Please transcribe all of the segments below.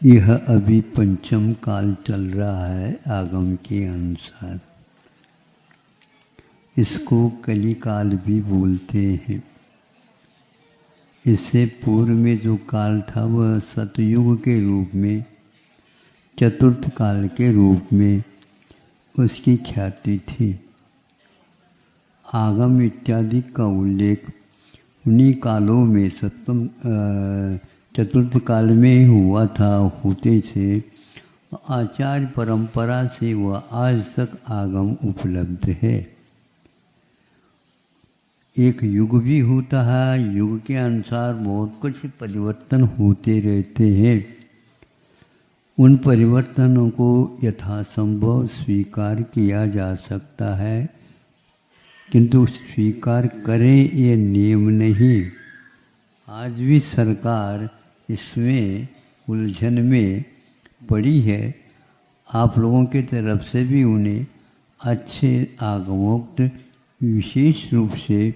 यह अभी पंचम काल चल रहा है आगम के अनुसार। इसको कली काल भी बोलते हैं। इससे पूर्व में जो काल था वह सतयुग के रूप में, चतुर्थ काल के रूप में उसकी ख्याति थी। आगम इत्यादि का उल्लेख उन्हीं कालों में सप्तम चतुर्थ काल में ही हुआ था, होते थे। आचार्य परंपरा से वह आज तक आगम उपलब्ध है। एक युग भी होता है, युग के अनुसार बहुत कुछ परिवर्तन होते रहते हैं। उन परिवर्तनों को यथासंभव स्वीकार किया जा सकता है, किंतु स्वीकार करें ये नियम नहीं। आज भी सरकार इसमें उलझन में पड़ी है। आप लोगों की तरफ से भी उन्हें अच्छे आगमोक्त विशेष रूप से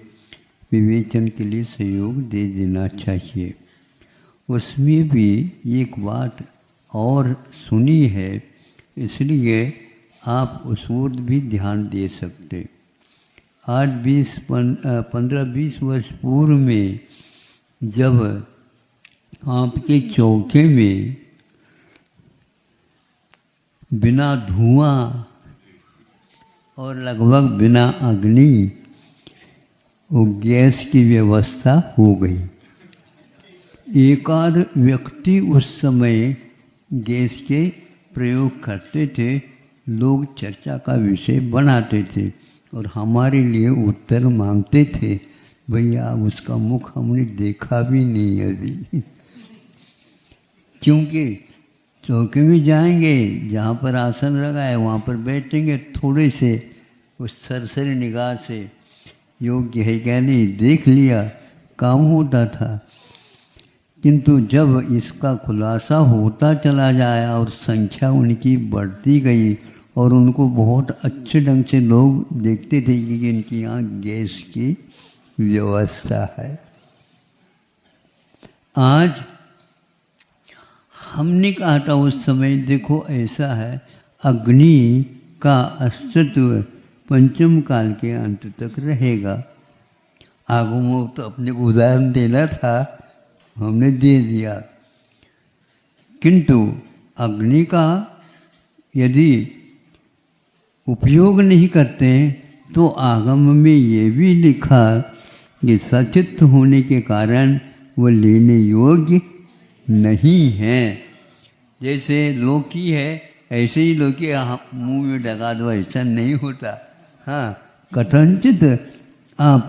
विवेचन के लिए सहयोग दे देना चाहिए। उसमें भी एक बात और सुनी है, इसलिए आप उस ओर भी ध्यान दे सकते। आज 15-20 वर्ष पूर्व में जब आपके चौके में बिना धुआं और लगभग बिना अग्नि वो गैस की व्यवस्था हो गई। एकाध व्यक्ति उस समय गैस के प्रयोग करते थे, लोग चर्चा का विषय बनाते थे और हमारे लिए उत्तर मांगते थे। भैया उसका मुख हमने देखा भी नहीं अभी। क्योंकि चौके में जाएंगे, जहाँ पर आसन लगा है वहाँ पर बैठेंगे, थोड़े से उस सरसरी निगाह से योग्य है क्या नहीं देख लिया, काम होता था। किंतु जब इसका खुलासा होता चला जाया और संख्या उनकी बढ़ती गई और उनको बहुत अच्छे ढंग से लोग देखते थे कि इनकी यहाँ गैस की व्यवस्था है। आज हमने कहा था उस समय, देखो ऐसा है, अग्नि का अस्तित्व पंचम काल के अंत तक रहेगा। आगमों तो अपने को उदाहरण देना था, हमने दे दिया। किंतु अग्नि का यदि उपयोग नहीं करते तो आगम में ये भी लिखा कि सचित्त होने के कारण वो लेने योग्य नहीं है। जैसे लौकी है, ऐसे ही लौकी मुंह में डगा दो, ऐसा नहीं होता। हाँ, कथनचित आप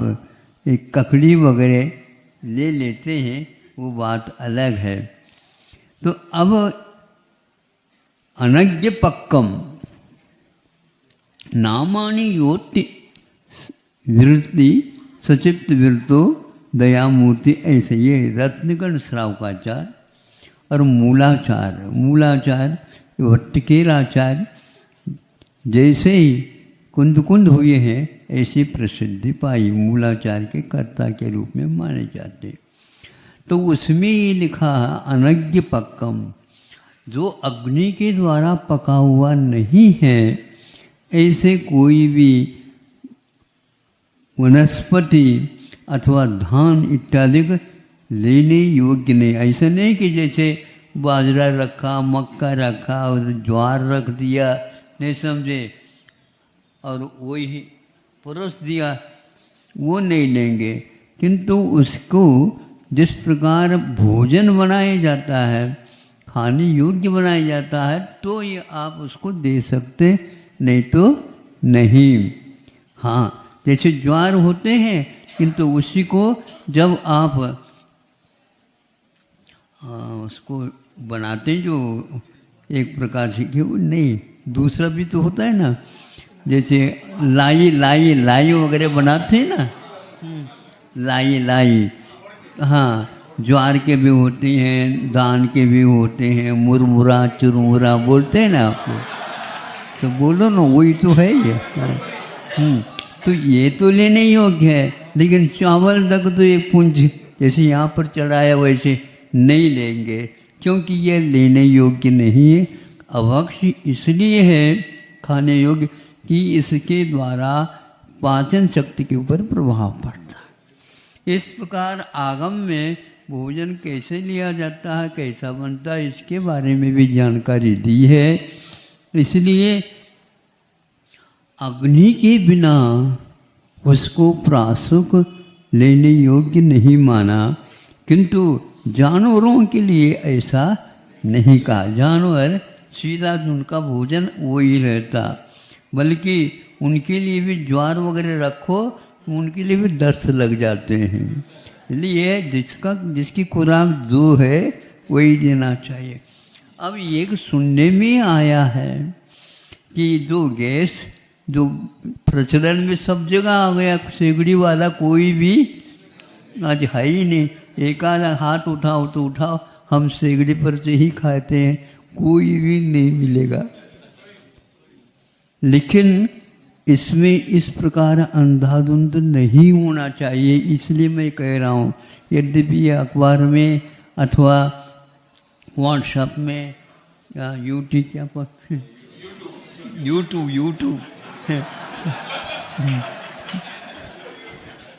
एक ककड़ी वगैरह ले लेते हैं, वो बात अलग है। तो अब अनज्ञ पक्कम नामानि योति विरति सचित्त विरतो दयामूर्ति, ऐसे ये रत्नगण श्रावकाचार्य और मूलाचार्य भट्टिकेराचार्य जैसे ही कुंद हुए हैं, ऐसी प्रसिद्धि पाई, मूलाचार्य के कर्ता के रूप में माने जाते। तो उसमें ये लिखा अनज्ञ पक्कम, जो अग्नि के द्वारा पका हुआ नहीं है, ऐसे कोई भी वनस्पति अथवा धान इत्यादि लेने योग्य नहीं। ऐसा नहीं कि जैसे बाजरा रखा, मक्का रखा और ज्वार रख दिया, नहीं समझे, और वही परोस दिया, वो नहीं लेंगे। किंतु उसको जिस प्रकार भोजन बनाया जाता है, खाने योग्य बनाया जाता है, तो ये आप उसको दे सकते, नहीं तो नहीं। हाँ, जैसे ज्वार होते हैं, किंतु उसी को जब आप उसको बनाते जो एक प्रकार से कि वो नहीं, दूसरा भी तो होता है ना, जैसे लाई वगैरह बनाते हैं ना, लाई हाँ, ज्वार के भी होते हैं, दान के भी होते हैं, मुरमुरा चुरमुरा बोलते हैं ना आपको, तो बोलो ना, वही तो है ये। तो ये तो लेने योग्य है, लेकिन चावल तक तो एक पुंज जैसे यहाँ पर चढ़ाया वैसे नहीं लेंगे। क्योंकि यह लेने योग्य नहीं है। अभक्ष्य इसलिए है खाने योग्य कि इसके द्वारा पाचन शक्ति के ऊपर प्रभाव पड़ता है। इस प्रकार आगम में भोजन कैसे लिया जाता है, कैसा बनता है, इसके बारे में भी जानकारी दी है। इसलिए अग्नि के बिना उसको प्रासुक लेने योग्य नहीं माना, किंतु जानवरों के लिए ऐसा नहीं कहा। जानवर सीधा उनका भोजन वही रहता, बल्कि उनके लिए भी ज्वार वगैरह रखो उनके लिए भी दस्त लग जाते हैं। इसलिए जिसकी खुराक जो है वही देना चाहिए। अब एक सुनने में आया है कि जो गैस जो प्रचलन में सब जगह आ गया, सेगड़ी वाला कोई भी आज है ही नहीं। एक आधा हाथ उठाओ तो उठाओ, हम सेगड़ी पर से ही खाते हैं, कोई भी नहीं मिलेगा। लेकिन इसमें इस प्रकार अंधाधुंध नहीं होना चाहिए, इसलिए मैं कह रहा हूँ। यद्यपि अखबार में अथवा व्हाट्सएप में या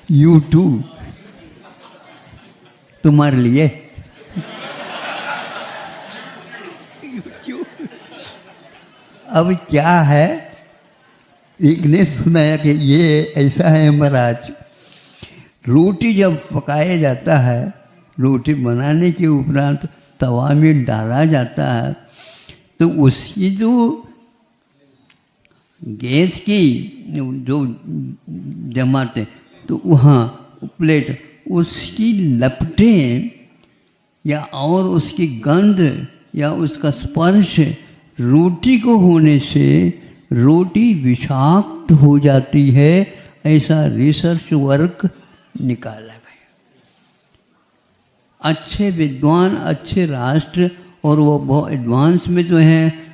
यूट्यूब तुम्हारे लिए अब क्या है, एक ने सुनाया कि ये ऐसा है महाराज, रोटी जब पकाया जाता है, रोटी बनाने के उपरांत तवा में डाला जाता है, तो उसकी जो गैस की जो जमाते तो वहाँ प्लेट उसकी लपटें या और उसकी गंध या उसका स्पर्श रोटी को होने से रोटी विषाक्त हो जाती है, ऐसा रिसर्च वर्क निकाला गया। अच्छे विद्वान, अच्छे राष्ट्र, और वो बहुत एडवांस में जो है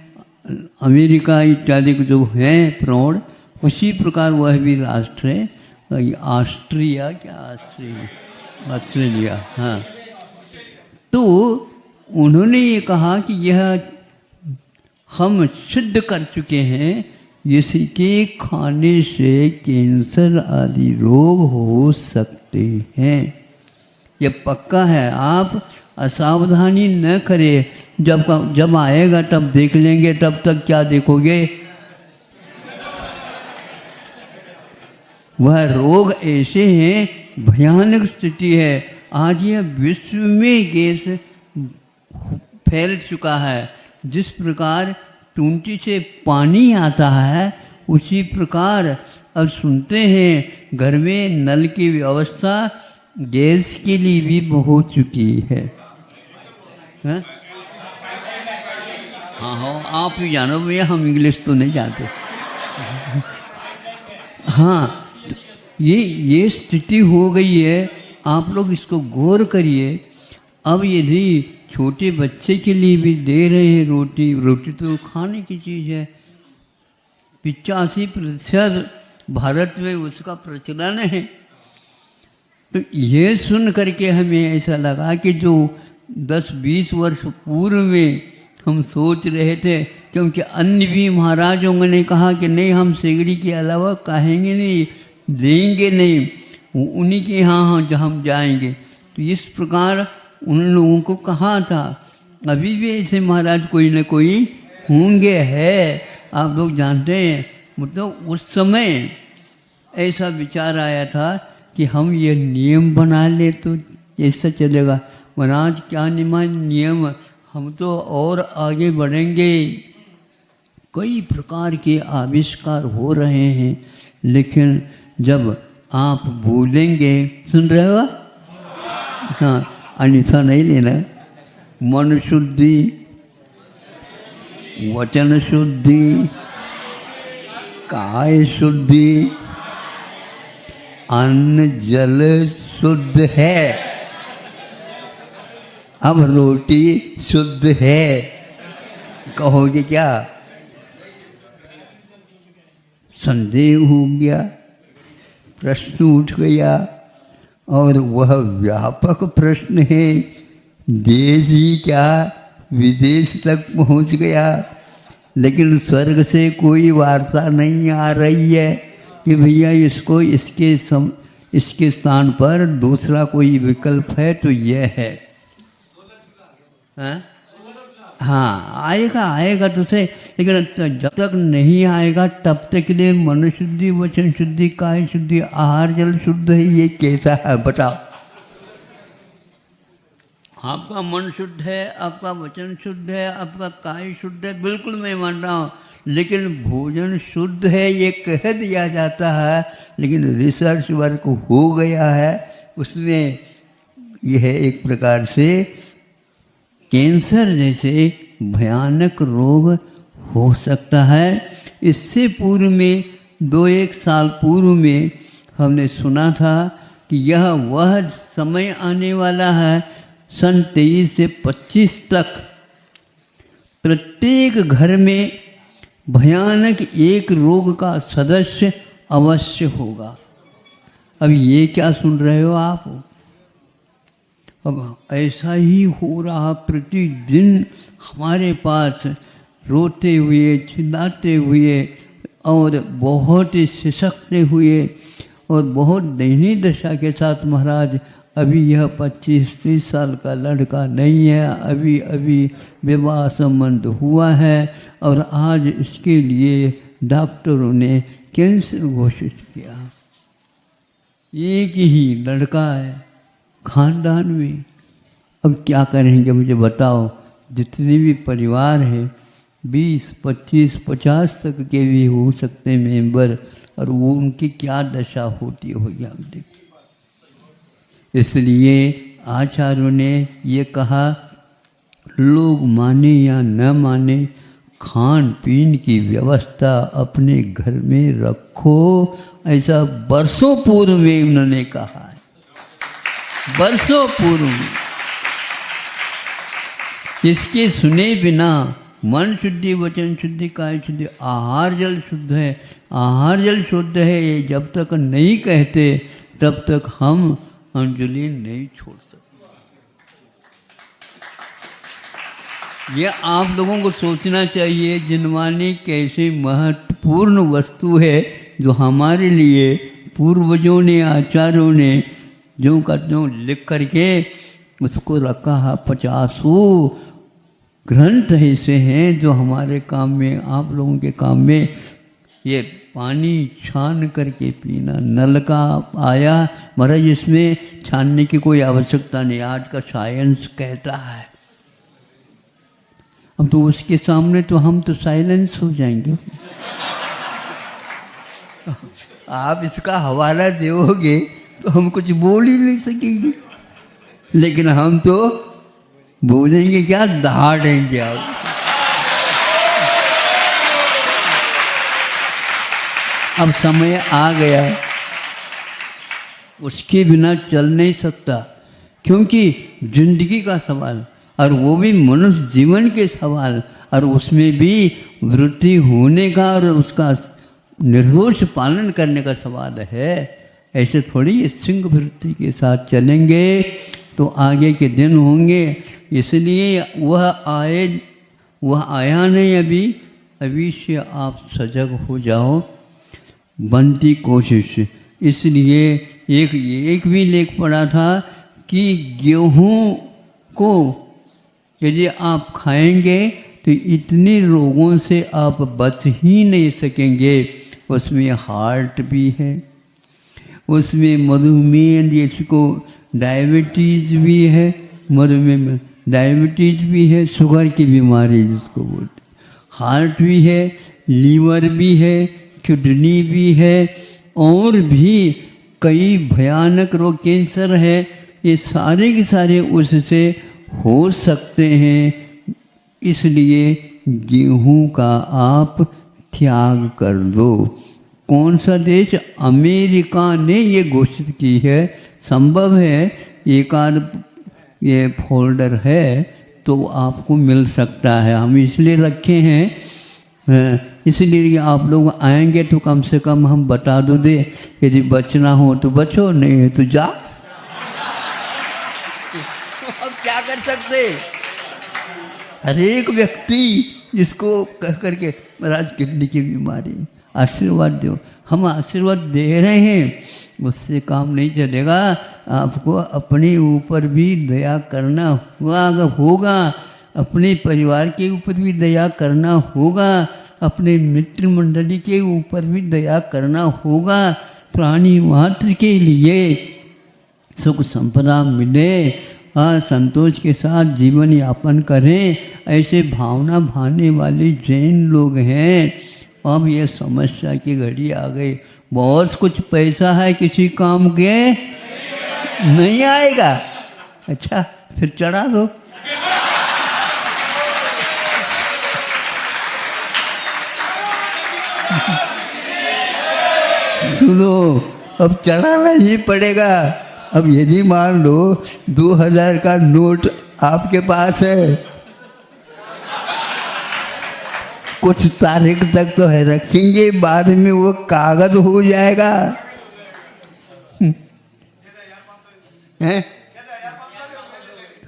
अमेरिका इत्यादि जो हैं प्रौढ़, उसी प्रकार वह भी राष्ट्र है ऑस्ट्रेलिया, हाँ। तो उन्होंने ये कहा कि यह हम सिद्ध कर चुके हैं, इसके खाने से कैंसर आदि रोग हो सकते हैं। ये पक्का है, आप असावधानी न करें। जब आएगा तब देख लेंगे, तब तक क्या देखोगे, वह रोग ऐसे हैं, भयानक स्थिति है। आज यह विश्व में गैस फैल चुका है। जिस प्रकार टूंटी से पानी आता है, उसी प्रकार अब सुनते हैं घर में नल की व्यवस्था गैस के लिए भी हो चुकी है। हाँ हाँ, आप ही जानो भैया, हम इंग्लिश तो नहीं जानते। हाँ, ये स्थिति हो गई है। आप लोग इसको गौर करिए। अब यदि छोटे बच्चे के लिए भी दे रहे हैं रोटी तो खाने की चीज़ है। 85% भारत में उसका प्रचलन है। तो ये सुन करके हमें ऐसा लगा कि जो 10-20 वर्ष पूर्व में हम सोच रहे थे, क्योंकि अन्य भी महाराजों ने कहा कि नहीं, हम सेगड़ी के अलावा कहेंगे नहीं, देंगे नहीं, उन्हीं के यहाँ हम जाएंगे। तो इस प्रकार उन लोगों को कहा था। अभी भी ऐसे महाराज कोई न कोई होंगे, है, आप लोग जानते हैं। मतलब उस समय ऐसा विचार आया था कि हम ये नियम बना ले तो ऐसा चलेगा। महाराज क्या नियम, हम तो और आगे बढ़ेंगे। कई प्रकार के आविष्कार हो रहे हैं, लेकिन जब आप भूलेंगे, सुन रहे हो? हाँ, अनिसा नहीं लेना। मन शुद्धि, वचन शुद्धि, काय शुद्धि, अन्न जल शुद्ध है। अब रोटी शुद्ध है, कहोगे क्या? संदेह हो गया, प्रश्न उठ गया, और वह व्यापक प्रश्न है देश ही क्या विदेश तक पहुंच गया, लेकिन स्वर्ग से कोई वार्ता नहीं आ रही है कि भैया इसको इसके स्थान पर दूसरा कोई विकल्प है तो यह है। हाँ आएगा तो सही, लेकिन जब तक नहीं आएगा तब तक के लिए मन शुद्धि, वचन शुद्धि, काय शुद्धि, आहार जल शुद्ध है, ये कैसा है बताओ? आपका मन शुद्ध है, आपका वचन शुद्ध है, आपका काय शुद्ध है, बिल्कुल मैं मान रहा हूँ, लेकिन भोजन शुद्ध है ये कह दिया जाता है, लेकिन रिसर्च वर्क हो गया है उसमें यह एक प्रकार से कैंसर जैसे भयानक रोग हो सकता है। इससे पूर्व में 2-1 साल पूर्व में हमने सुना था कि यह वह समय आने वाला है सन 23 से 25 तक प्रत्येक घर में भयानक एक रोग का सदस्य अवश्य होगा। अब ये क्या सुन रहे हो आप? अब ऐसा ही हो रहा, प्रतिदिन हमारे पास रोते हुए, चिल्लाते हुए और बहुत ही सिसकते हुए और बहुत दयनीय दशा के साथ महाराज अभी यह 25-30 साल का लड़का नहीं है, अभी विवाह संबंध हुआ है और आज इसके लिए डॉक्टरों ने कैंसर घोषित किया। एक ही लड़का है खानदान में। अब क्या करेंगे मुझे बताओ? जितने भी परिवार हैं 20, 25, 50 तक के भी हो सकते हैं मेंबर, और वो उनकी क्या दशा होती होगी हम देखिए। इसलिए आचार्यों ने ये कहा, लोग माने या न माने, खान पीन की व्यवस्था अपने घर में रखो, ऐसा बरसों पूर्व में उन्होंने कहा है, बरसों पूर्व में। इसके सुने बिना मन शुद्धि, वचन शुद्धि, काय शुद्धि, आहार जल शुद्ध है, आहार जल शुद्ध है, ये जब तक नहीं कहते तब तक हम अंजलि नहीं छोड़ सकते। ये आप लोगों को सोचना चाहिए जिनवानी कैसी महत्वपूर्ण वस्तु है जो हमारे लिए पूर्वजों ने, आचार्यों ने जो का त्यों लिख करके उसको रखा है। 50 ग्रंथ ऐसे हैं जो हमारे काम में, आप लोगों के काम में। ये पानी छान करके पीना, नल का आया महाराज, इसमें छानने की कोई आवश्यकता नहीं, आज का साइंस कहता है। अब तो उसके सामने तो हम तो साइलेंस हो जाएंगे। आप इसका हवाला दोगे तो हम कुछ बोल ही नहीं सकेंगे, लेकिन हम तो बोलेंगे क्या, दहाड़ेंगे आप। अब समय आ गया, उसके बिना चल नहीं सकता, क्योंकि जिंदगी का सवाल, और वो भी मनुष्य जीवन के सवाल, और उसमें भी वृत्ति होने का और उसका निर्दोष पालन करने का सवाल है। ऐसे थोड़ी सिंह वृत्ति के साथ चलेंगे तो आगे के दिन होंगे। इसलिए वह आया नहीं अभी से आप सजग हो जाओ, बनती कोशिश। इसलिए एक भी लेख पढ़ा था कि गेहूं को यदि आप खाएंगे तो इतने रोगों से आप बच ही नहीं सकेंगे। उसमें हार्ट भी है, उसमें मधुमेह जिसको डायबिटीज़ भी है, मधुमेह में डायबिटीज़ भी है, शुगर की बीमारी जिसको बोलते, हार्ट भी है, लीवर भी है, किडनी भी है, और भी कई भयानक रोग, कैंसर है, ये सारे के सारे उससे हो सकते हैं। इसलिए गेहूं का आप त्याग कर दो। कौन सा देश? अमेरिका ने ये घोषित की है। संभव है एक आध ये फोल्डर है तो आपको मिल सकता है, हम इसलिए रखे हैं। इसलिए आप लोग आएंगे तो कम से कम हम बता दो दे, यदि बचना हो तो बचो, नहीं है तो जा। क्या कर सकते? हर एक व्यक्ति जिसको कह करके महाराज किडनी की बीमारी, आशीर्वाद दो, हम आशीर्वाद दे रहे हैं, उससे काम नहीं चलेगा। आपको अपने ऊपर भी दया करना होगा, अपने परिवार के ऊपर भी दया करना होगा, अपने मित्र मंडली के ऊपर भी दया करना होगा। प्राणी मात्र के लिए सुख संपदा मिले, संतोष के साथ जीवन यापन करें, ऐसे भावना भाने वाले जैन लोग हैं। अब ये समस्या की घड़ी आ गई, बहुत कुछ पैसा है, किसी काम के नहीं आएगा। अच्छा फिर चढ़ा दो। सुनो, अब चढ़ाना ही पड़ेगा। अब यदि मान लो 2000 का नोट आपके पास है, कुछ तारीख तक तो है रखेंगे, बाद में वो कागज हो जाएगा। हैं?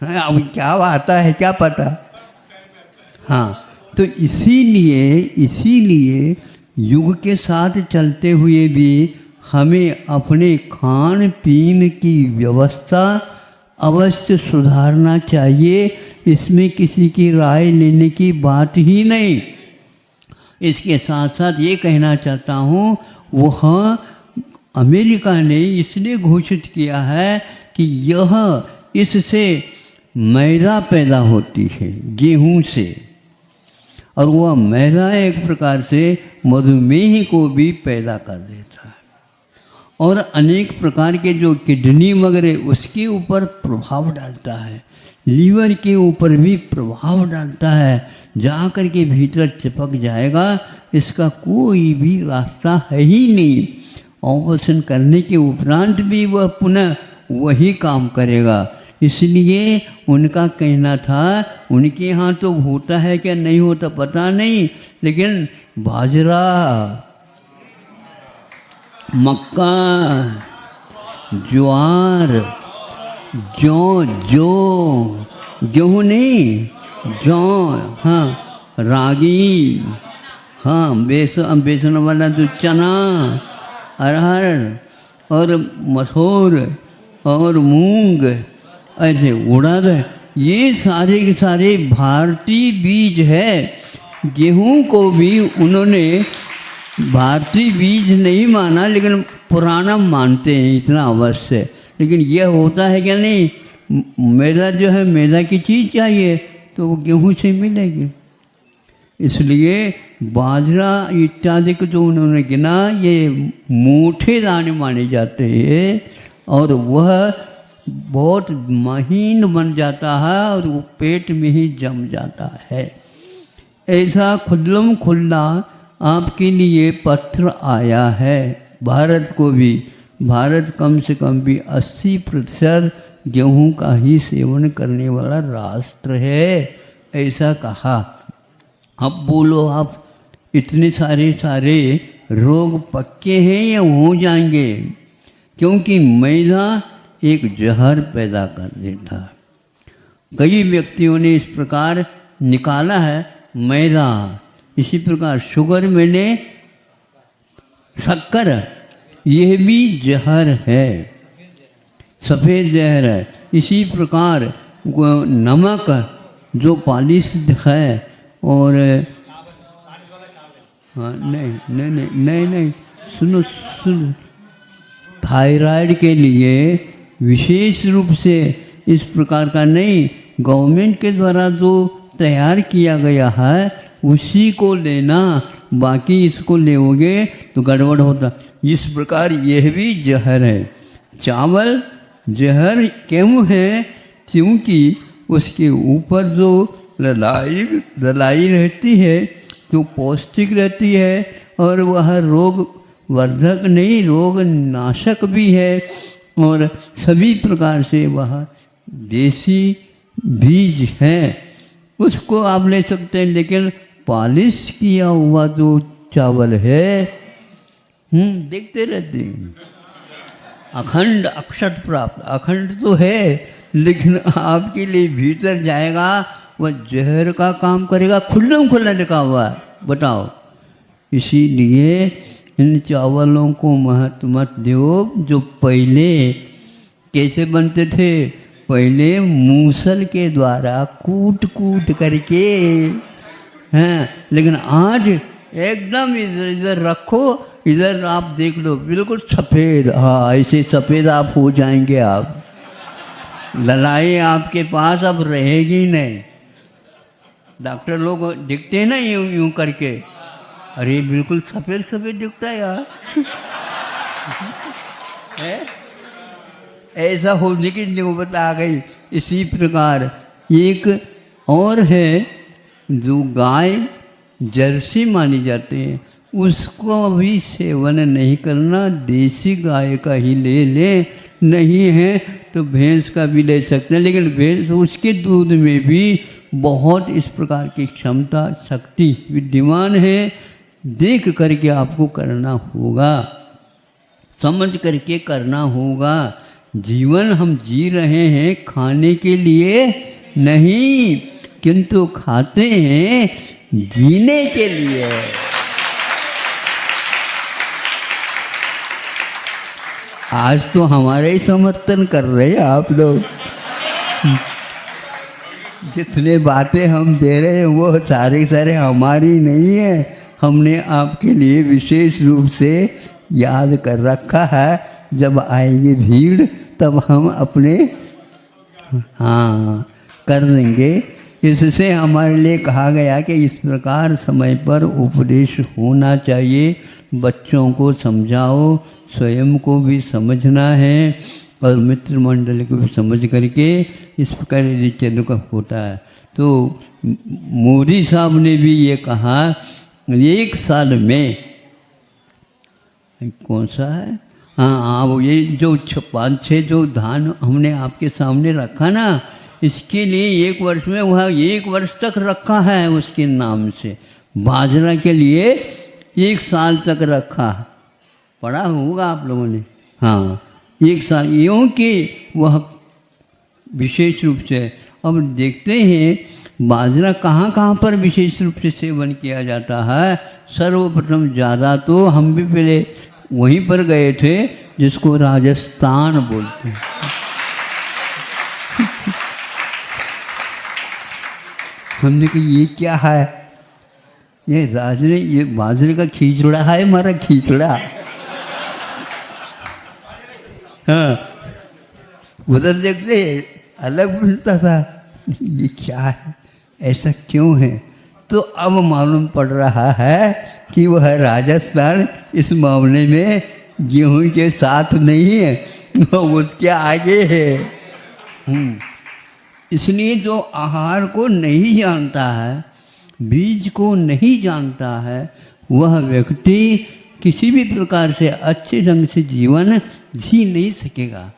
अब क्या आता है क्या पता। हाँ, तो इसीलिए युग के साथ चलते हुए भी हमें अपने खान पीन की व्यवस्था अवश्य सुधारना चाहिए। इसमें किसी की राय लेने की बात ही नहीं। इसके साथ साथ ये कहना चाहता हूँ, वह अमेरिका ने इसलिए घोषित किया है कि इससे मैदा पैदा होती है गेहूं से, और वह मैदा एक प्रकार से मधुमेह को भी पैदा कर देता है, और अनेक प्रकार के जो किडनी वगैरह उसके ऊपर प्रभाव डालता है, लीवर के ऊपर भी प्रभाव डालता है, जा कर के भीतर चिपक जाएगा। इसका कोई भी रास्ता है ही नहीं। ऑपरेशन करने के उपरांत भी वह पुनः वही काम करेगा। इसलिए उनका कहना था, उनके यहाँ तो होता है क्या नहीं होता पता नहीं, लेकिन बाजरा, मक्का, ज्वार, गेहूँ नहीं, जौ, हाँ, रागी, हाँ, बेसन वाला जो चना, अरहर और मसूर और मूंग, ऐसे उड़द, ये सारे के सारे भारतीय बीज है। गेहूं को भी उन्होंने भारतीय बीज नहीं माना, लेकिन पुराना मानते हैं, इतना अवश्य। लेकिन यह होता है क्या नहीं, मैदा जो है, मैदा की चीज़ चाहिए तो वो गेहूं से मिलेगी। इसलिए बाजरा इत्यादि को जो उन्होंने गिना, ये मोटे दाने माने जाते हैं, और वह बहुत महीन बन जाता है और वो पेट में ही जम जाता है। ऐसा खुल्लम खुल्ला आपके लिए पत्र आया है। भारत को भी, भारत कम से कम भी 80% गेहूं का ही सेवन करने वाला राष्ट्र है, ऐसा कहा। अब बोलो आप, इतने सारे रोग पक्के हैं या हो जाएंगे? क्योंकि मैदा एक जहर पैदा कर देता है। कई व्यक्तियों ने इस प्रकार निकाला है मैदा। इसी प्रकार शुगर मैंने शक्कर, यह भी जहर है, सफ़ेद जहर है। इसी प्रकार नमक जो पालिश है, और हाँ, नहीं, सुनो, थायराइड के लिए विशेष रूप से इस प्रकार का नहीं, गवर्नमेंट के द्वारा जो तैयार किया गया है उसी को लेना, बाकी इसको लेओगे तो गड़बड़ होता। इस प्रकार यह भी जहर है। चावल जहर क्यों है? क्योंकि उसके ऊपर जो ललाई रहती है, जो पौष्टिक रहती है, और वह रोग वर्धक नहीं, रोग नाशक भी है, और सभी प्रकार से वह देसी बीज है, उसको आप ले सकते हैं। लेकिन पॉलिश किया हुआ जो चावल है, देखते रहते हैं, अखंड अक्षत प्राप्त, अखंड तो है लेकिन आपके लिए भीतर जाएगा वह जहर का काम करेगा, खुल्लम खुल्ला लिखा हुआ है। बताओ, इसीलिए इन चावलों को महत्व मत दो जो पहले कैसे बनते थे। पहले मूसल के द्वारा कूट कूट करके हैं, लेकिन आज एकदम इधर इधर रखो, इधर आप देख लो बिल्कुल सफ़ेद। हाँ, ऐसे सफ़ेद आप हो जाएंगे। आप ललाई आपके पास अब रहेगी नहीं। डॉक्टर लोग दिखते हैं ना यूं यूं करके, अरे बिल्कुल सफ़ेद सफ़ेद दिखता है यार। है? ऐसा होने की नौबत आ गई। इसी प्रकार एक और है जो गाय जर्सी मानी जाती है, उसको भी सेवन नहीं करना। देसी गाय का ही ले लें, नहीं है तो भैंस का भी ले सकते हैं। लेकिन भैंस, उसके दूध में भी बहुत इस प्रकार की क्षमता शक्ति विद्यमान है। देख करके आपको करना होगा, समझ करके करना होगा। जीवन हम जी रहे हैं खाने के लिए नहीं, किंतु खाते हैं जीने के लिए। आज तो हमारे ही समर्थन कर रहे हैं आप लोग। जितने बातें हम दे रहे हैं वो सारे सारे हमारी नहीं है, हमने आपके लिए विशेष रूप से याद कर रखा है। जब आएगी भीड़ तब हम अपने हाँ कर लेंगे। इससे हमारे लिए कहा गया कि इस प्रकार समय पर उपदेश होना चाहिए। बच्चों को समझाओ, स्वयं को भी समझना है और मित्र मंडल को भी समझ करके इस प्रकार चल का होता है। तो मोदी साहब ने भी ये कहा, 1 साल में कौन सा है, हाँ वो ये जो 5-6 जो धान हमने आपके सामने रखा ना, इसके लिए 1 वर्ष में वह 1 वर्ष तक रखा है उसके नाम से। बाजरा के लिए 1 साल तक रखा, पढ़ा होगा आप लोगों ने। हाँ, 1 साल, यूँ कि वह विशेष रूप से। अब देखते हैं बाजरा कहाँ कहाँ पर विशेष रूप से सेवन किया जाता है। सर्वप्रथम ज़्यादा तो हम भी पहले वहीं पर गए थे जिसको राजस्थान बोलते हैं। हमने कहा ये क्या है, ये बाजरे का खिचड़ा है, हमारा खिचड़ा। हाँ, उधर देखते अलग मिलता था, ये क्या है, ऐसा क्यों है। तो अब मालूम पड़ रहा है कि वह राजस्थान इस मामले में गेहूं के साथ नहीं है, उसके आगे है। इसलिए जो आहार को नहीं जानता है, बीज को नहीं जानता है, वह व्यक्ति किसी भी प्रकार से अच्छे ढंग से जीवन जी नहीं सकेगा।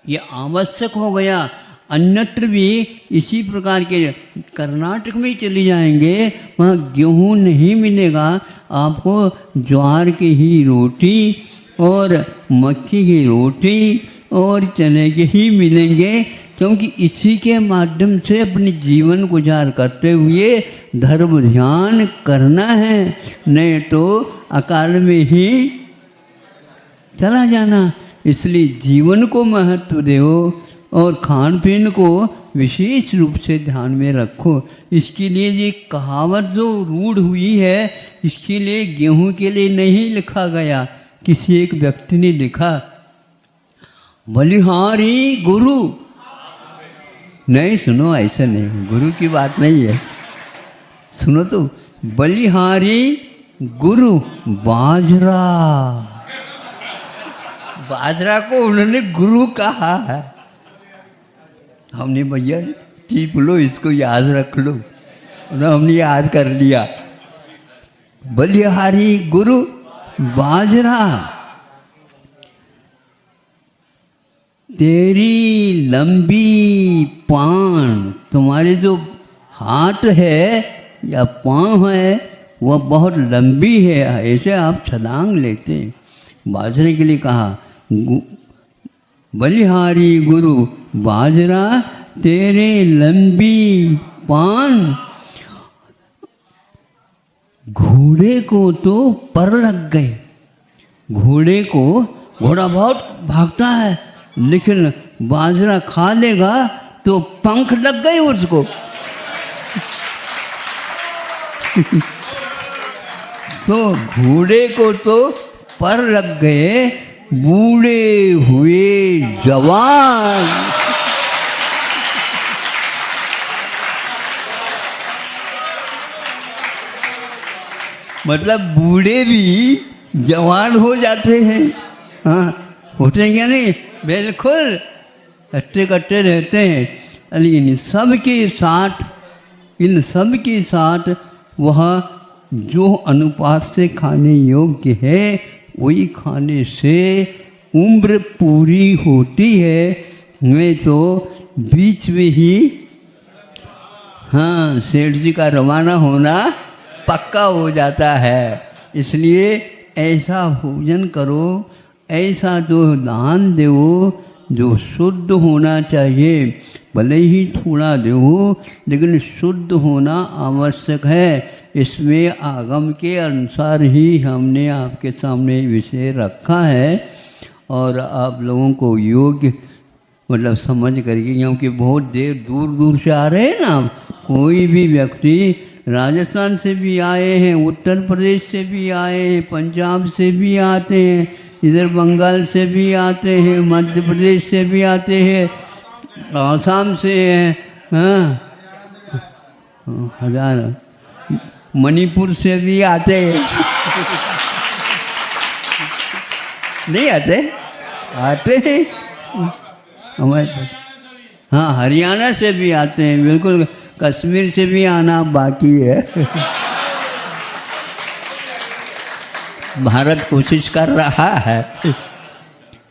ये आवश्यक हो गया। अन्यत्र भी इसी प्रकार के, कर्नाटक में चले जाएंगे वहाँ गेहूँ नहीं मिलेगा आपको, ज्वार की ही रोटी और मक्की की रोटी और चने के ही मिलेंगे, क्योंकि इसी के माध्यम से अपने जीवन गुजार करते हुए धर्म ध्यान करना है, नहीं तो अकाल में ही चला जाना। इसलिए जीवन को महत्व दो और खान पीन को विशेष रूप से ध्यान में रखो। इसके लिए ये कहावत जो रूढ़ हुई है, इसके लिए गेहूं के लिए नहीं लिखा गया। किसी एक व्यक्ति ने लिखा, बलिहारी गुरु। नहीं, सुनो, ऐसा नहीं, गुरु की बात नहीं है। सुनो तो, बलिहारी गुरु बाजरा। बाजरा को उन्होंने गुरु कहा है। हमने भैया टीप लो, इसको याद रख लो, हमने याद कर लिया। बलिहारी गुरु बाजरा, तेरी लंबी पान, तुम्हारे जो हाथ है या पाँव है वह बहुत लंबी है, ऐसे आप छलांग लेते हैं। बाजरे के लिए कहा बलिहारी गुरु बाजरा तेरे लंबी पान, घोड़े को तो पर लग गए। घोड़े को, घोड़ा बहुत भागता है लेकिन बाजरा खा लेगा तो पंख लग गए उसको। तो घोड़े को तो पर लग गए, बूढ़े हुए जवान। मतलब बूढ़े भी जवान हो जाते हैं। हाँ, होते हैं क्या नहीं? बिल्कुल कट्टे कट्टे रहते हैं। लेकिन इन सब के साथ वह जो अनुपात से खाने योग्य है वही खाने से उम्र पूरी होती है। मैं तो बीच में ही हाँ सेठ जी का रवाना होना पक्का हो जाता है। इसलिए ऐसा भोजन करो, ऐसा जो दान दो जो शुद्ध होना चाहिए। भले ही थोड़ा दो लेकिन शुद्ध होना आवश्यक है। इसमें आगम के अनुसार ही हमने आपके सामने विषय रखा है और आप लोगों को योग्य मतलब समझ करके, क्योंकि बहुत देर दूर दूर से आ रहे हैं ना। कोई भी व्यक्ति राजस्थान से भी आए हैं, उत्तर प्रदेश से भी आए हैं, पंजाब से भी आते हैं, इधर बंगाल से भी आते हैं, मध्य प्रदेश से भी आते हैं, आसाम से हैं, हाँ हजार, मणिपुर से भी आते हैं। नहीं आते? आते हैं हमारे पास। हाँ, हरियाणा से भी आते हैं, बिल्कुल। कश्मीर से भी आना बाकी है। भारत कोशिश कर रहा है।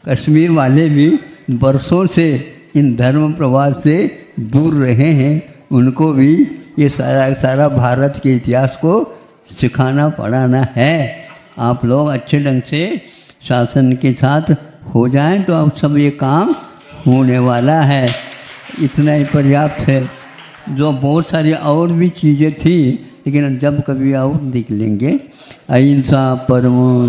कश्मीर वाले भी बरसों से इन धर्म प्रवास से दूर रहे हैं, उनको भी ये सारा भारत के इतिहास को सिखाना पढ़ाना है। आप लोग अच्छे ढंग से शासन के साथ हो जाएं तो अब सब ये काम होने वाला है। इतना ही पर्याप्त है। जो बहुत सारी और भी चीज़ें थी लेकिन जब कभी और देख लेंगे। अहिंसा परमो